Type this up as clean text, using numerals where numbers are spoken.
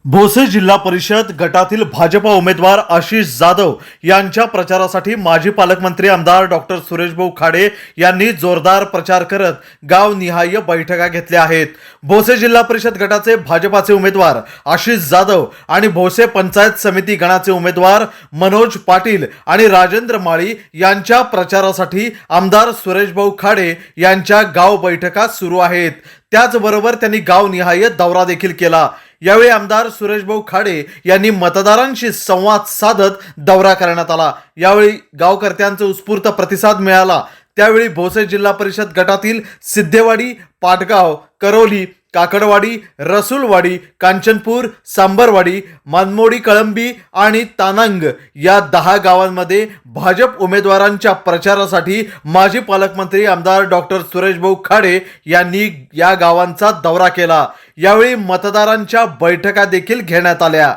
भोसे जिल्हा परिषद गटातील भाजपा उमेदवार आशिष जाधव यांच्या प्रचारासाठी माजी पालकमंत्री आमदार डॉक्टर सुरेशभाऊ खाडे यांनी जोरदार प्रचार करत गावनिहाय बैठका घेतल्या आहेत। भोसे जिल्हा परिषद गटाचे भाजपाचे उमेदवार आशिष जाधव आणि भोसे पंचायत समिती गणाचे उमेदवार मनोज पाटील आणि राजेंद्र माळी यांच्या प्रचारासाठी आमदार सुरेशभाऊ खाडे यांच्या गाव बैठका सुरू आहेत। त्याचबरोबर त्यांनी गावनिहाय दौरा देखील केला। यावेळी आमदार सुरेशभाऊ खाडे यांनी मतदारांशी संवाद साधत दौरा करण्यात आला। यावेळी गावकर्त्यांचा उत्स्फूर्त प्रतिसाद मिळाला। त्यावेळी भोसे जिल्हा परिषद गटातील सिद्धेवाडी, पाटगाव, करवली, काकडवाडी, रसूलवाडी, कांचनपूर, सांबरवाडी, मानमोडी, कळंबी आणि तानांग या 10 गावांमध्ये भाजप उमेदवारांच्या प्रचारासाठी माजी पालकमंत्री आमदार डॉक्टर सुरेशभाऊ खाडे यांनी या गावांचा दौरा केला। यावेळी मतदारांच्या बैठका देखील घेण्यात आल्या।